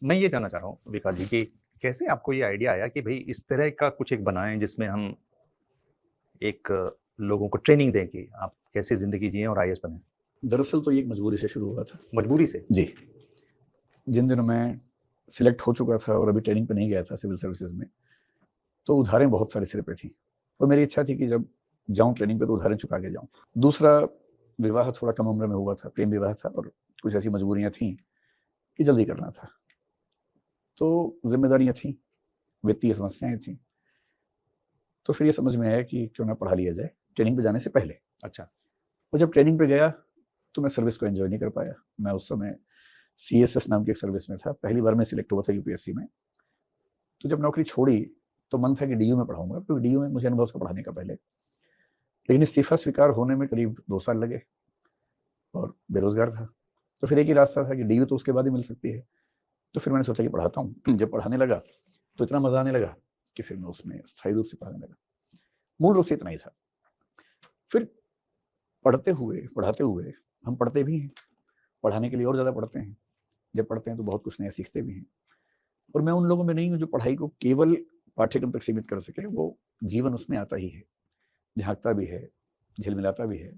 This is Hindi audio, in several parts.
मैं ये जानना चाह रहा हूँ विकास जी कि कैसे आपको ये आइडिया आया कि भई इस तरह का कुछ एक बनाएँ जिसमें हम एक लोगों को ट्रेनिंग दें कि आप कैसे ज़िंदगी जिएँ और आईएएस बनें? दरअसल तो ये एक मजबूरी से शुरू हुआ था। मजबूरी से? जी। जिन दिनों मैं सिलेक्ट हो चुका था और अभी ट्रेनिंग पे नहीं गया था सिविल सर्विसेज़ में, तो उधारें बहुत सारे सिर पे थी और मेरी इच्छा थी कि जब जाऊँ ट्रेनिंग पे तो उधारें चुका के जाऊँ। दूसरा, विवाह थोड़ा कम उम्र में हुआ था, प्रेम विवाह था और कुछ ऐसी मजबूरियाँ थीं कि जल्दी करना था। तो ज़िम्मेदारियाँ थीं, वित्तीय समस्याएँ थीं। तो फिर ये समझ में आया कि क्यों ना पढ़ा लिया जाए ट्रेनिंग पे जाने से पहले। अच्छा। और जब ट्रेनिंग पे गया तो मैं सर्विस को एन्जॉय नहीं कर पाया। मैं उस समय सीएसएस नाम की एक सर्विस में था, पहली बार मैं सिलेक्ट हुआ था यूपीएससी में। तो जब नौकरी छोड़ी तो मन था कि डीयू में पढ़ाऊँगा, क्योंकि डीयू में मुझे अनुभव था पढ़ाने का पहले। लेकिन इस्तीफ़ा स्वीकार होने में करीब 2 साल लगे और बेरोज़गार था। तो फिर एक ही रास्ता था कि डीयू तो उसके बाद ही मिल सकती है। तो फिर मैंने सोचा कि पढ़ाता हूँ। जब पढ़ाने लगा तो इतना मज़ा आने लगा कि फिर मैं उसमें स्थायी रूप से पढ़ाने लगा। मूल रूप से इतना ही था। फिर पढ़ते हुए, पढ़ाते हुए हम पढ़ते भी हैं, पढ़ाने के लिए और ज़्यादा पढ़ते हैं। जब पढ़ते हैं तो बहुत कुछ नया सीखते भी हैं। और मैं उन लोगों में नहीं हूँ जो पढ़ाई को केवल पाठ्यक्रम तक सीमित कर सके, वो जीवन उसमें आता ही है, झाँकता भी है, झिलमिलाता भी है।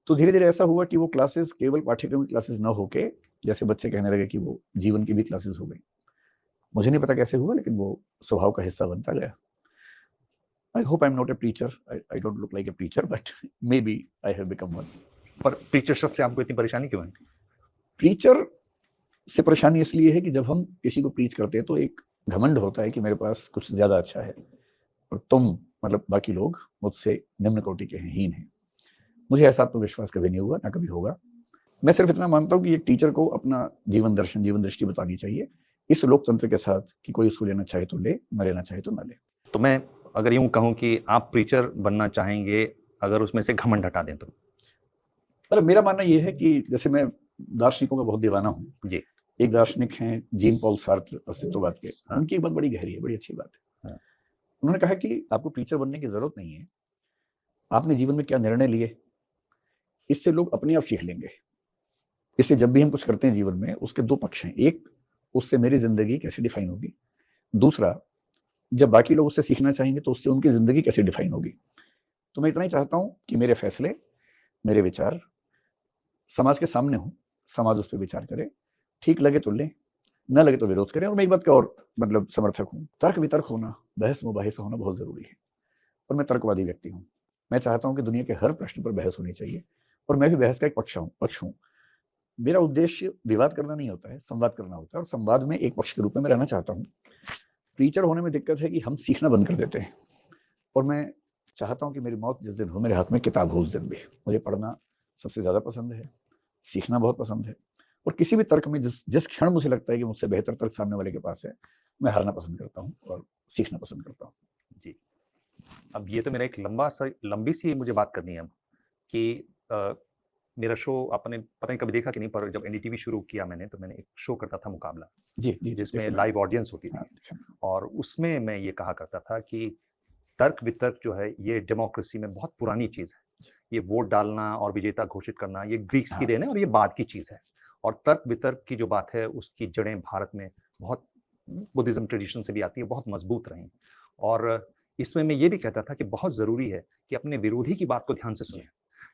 तो धीरे-धीरे ऐसा हुआ कि वो क्लासेस केवल पाठ्यक्रम की क्लासेस न होके, जैसे बच्चे कहने लगे कि वो जीवन की भी क्लासेस हो गई। मुझे नहीं पता कैसे हुआ, लेकिन वो स्वभाव का हिस्सा बनता गया। I hope I am not a teacher, I don't look like a teacher, but maybe I have become one. पर टीचरशिप से आपको इतनी परेशानी क्यों है? टीचर से परेशानी इसलिए है कि जब हम किसी को प्रीच करते हैं तो एक घमंड होता है कि मेरे पास कुछ ज़्यादा अच्छा है और तुम, मतलब बाकी लोग, मुझसे निम्न कोटि के हैं, हीन हैं। मुझे ऐसा आत्मविश्वास कभी नहीं हुआ, ना कभी होगा। मैं सिर्फ इतना मानता हूँ कि एक टीचर को अपना जीवन दर्शन, जीवन दृष्टि बतानी चाहिए, इस लोकतंत्र के साथ कि कोई उसको लेना चाहे तो ले, ना लेना चाहे तो ना ले। तो मैं अगर यूँ कहूँ कि आप प्रीचर बनना चाहेंगे, अगर उसमें से घमंड हटा दें तो? मतलब मेरा मानना ये है कि जैसे मैं दार्शनिकों का बहुत दीवाना हूँ। जी। एक दार्शनिक हैं जीन पॉल सार्त्र, अस्तित्ववाद के। हाँ। उनकी एक बात बड़ी गहरी है, बड़ी अच्छी बात है। हाँ। उन्होंने कहा कि आपको प्रीचर बनने की ज़रूरत नहीं है। आपने जीवन में क्या निर्णय लिए, इससे लोग अपने आप सीख लेंगे। इसलिए जब भी हम कुछ करते हैं जीवन में, उसके 2 पक्ष हैं। एक, उससे मेरी ज़िंदगी कैसे डिफ़ाइन होगी। दूसरा, जब बाकी लोग उससे सीखना चाहेंगे तो उससे उनकी ज़िंदगी कैसे डिफ़ाइन होगी। तो मैं इतना ही चाहता हूँ कि मेरे फैसले, मेरे विचार समाज के सामने हों, समाज उस पे विचार करे, ठीक लगे तो लें, ना लगे तो विरोध करें। और मैं एक बात का और मतलब समर्थक हूँ, तर्क-वितर्क होना, बहस-मुबाहिसा होना बहुत ज़रूरी है और मैं तर्कवादी व्यक्ति हूँ। मैं चाहता हूँ कि दुनिया के हर प्रश्न पर बहस होनी चाहिए और मैं भी बहस का एक पक्ष हूँ। मेरा उद्देश्य विवाद करना नहीं होता है, संवाद करना होता है और संवाद में एक पक्ष के रूप में मैं रहना चाहता हूँ। टीचर होने में दिक्कत है कि हम सीखना बंद कर देते हैं और मैं चाहता हूँ कि मेरी मौत जिस दिन हो, मेरे हाथ में किताब हो उस दिन भी। मुझे पढ़ना सबसे ज़्यादा पसंद है, सीखना बहुत पसंद है और किसी भी तर्क में जिस जिस क्षण मुझे लगता है कि मुझसे बेहतर तर्क सामने वाले के पास है, मैं हारना पसंद करता हूँ और सीखना पसंद करता हूँ। जी। अब ये तो मेरा एक लंबी सी मुझे बात करनी है अब कि अ, मेरा शो आपने पता नहीं कभी देखा कि नहीं, पर जब एनडीटीवी शुरू किया मैंने, तो मैंने एक शो करता था मुकाबला, जी, जी, जी, जिसमें देखा मैंने। लाइव ऑडियंस होती हाँ, थी। देखा मैंने। और उसमें मैं ये कहा करता था कि तर्क-वितर्क जो है, ये डेमोक्रेसी में बहुत पुरानी चीज़ है। ये वोट डालना और विजेता घोषित करना, ये ग्रीक्स की हाँ, देन है और ये बाद की चीज़ है। और तर्क-वितर्क की जो बात है, उसकी जड़ें भारत में बहुत बुद्धिज़्म ट्रेडिशन से भी आती है, बहुत मज़बूत रही। और इसमें मैं ये भी कहता था कि बहुत ज़रूरी है कि अपने विरोधी की बात को ध्यान से जी, सुनें,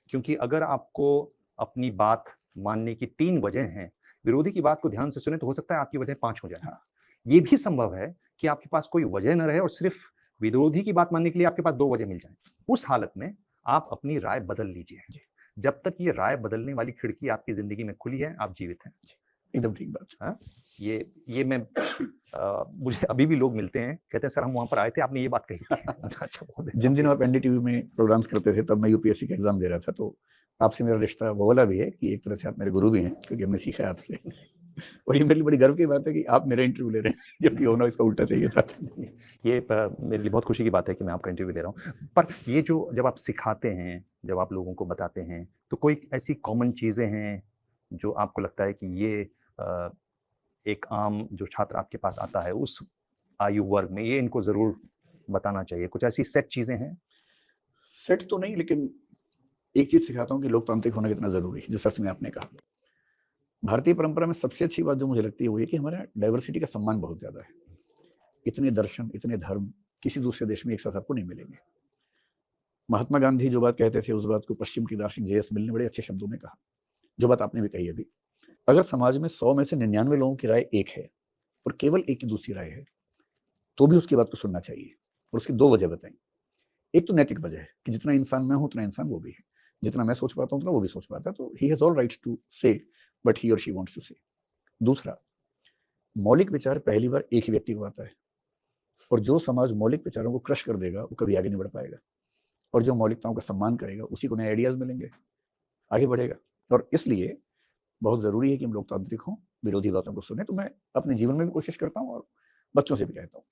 क्योंकि अगर आपको अपनी बात मानने की 3 वजह हैं, विरोधी की बात को ध्यान से सुनें, तो हो सकता है आपकी वजह 5 हो जाए। हाँ, ये भी संभव है कि आपके पास कोई वजह ना रहे और सिर्फ विरोधी की बात मानने के लिए आपके पास 2 वजह मिल जाएँ। उस हालत में आप अपनी राय बदल लीजिए। जी, जब तक ये राय बदलने वाली खिड़की आपकी ज़िंदगी में खुली है, आप जीवित हैं। जी, एकदम ठीक बात। हाँ? ये मैं मुझे अभी भी लोग मिलते हैं, कहते हैं सर हम वहाँ पर आए थे, आपने ये बात कही थी। अच्छा बहुत जिन दिनों आप एनडीटीवी में प्रोग्राम्स करते थे, तब मैं यूपीएससी का एग्ज़ाम दे रहा था, तो आपसे मेरा रिश्ता वो वाला भी है कि एक तरह से आप मेरे गुरु भी हैं, क्योंकि हमने सीखा है आपसे। और ये मेरे लिए बड़ी गर्व की बात है कि आप मेरा इंटरव्यू ले रहे हैं, जबकि होना इसका उल्टा चाहिए था। ये मेरे लिए बहुत खुशी की बात है कि मैं आपका इंटरव्यू ले रहा हूँ। पर ये जो जब आप सिखाते हैं, जब आप लोगों को बताते हैं, तो कोई ऐसी कॉमन चीज़ें हैं, जो आपको लगता है कि ये अ, एक आम जो छात्र आपके पास आता है, उस आयु वर्ग में ये इनको ज़रूर बताना चाहिए? कुछ ऐसी सेट चीज़ें हैं? सेट तो नहीं, लेकिन एक चीज़ सिखाता हूँ कि लोकतांत्रिक होना कितना ज़रूरी है, जिस अर्थ में आपने कहा। भारतीय परंपरा में सबसे अच्छी बात जो मुझे लगती है वो ये कि हमारे यहाँ डाइवर्सिटी का सम्मान बहुत ज़्यादा है। इतने दर्शन, इतने धर्म किसी दूसरे देश में एक साथ आपको नहीं मिलेंगे। महात्मा गांधी जो बात कहते थे उस बात को पश्चिम की दार्शनिक जे.एस. मिल ने बड़े अच्छे शब्दों में कहा, जो बात आपने भी कही अभी। अगर समाज में 100 में से 99 लोगों की राय एक है और केवल एक की दूसरी राय है, तो भी उसकी बात को सुनना चाहिए। और उसकी 2 वजह बताई। एक तो नैतिक वजह है कि जितना इंसान मैं हूं उतना इंसान वो भी है, जितना मैं सोच पाता हूं उतना वो भी सोच पाता है, तो he has all rights to say but he और शी वांट्स टू से। दूसरा, मौलिक विचार पहली बार एक ही व्यक्ति को आता है, और जो समाज मौलिक विचारों को क्रश कर देगा वो कभी आगे नहीं बढ़ पाएगा, और जो मौलिकताओं का सम्मान करेगा उसी को नए आइडियाज मिलेंगे, आगे बढ़ेगा। और इसलिए बहुत जरूरी है कि हम लोकतांत्रिक हों, विरोधी बातों को सुने। तो मैं अपने जीवन में भी कोशिश करता हूँ और बच्चों से भी कहता हूँ।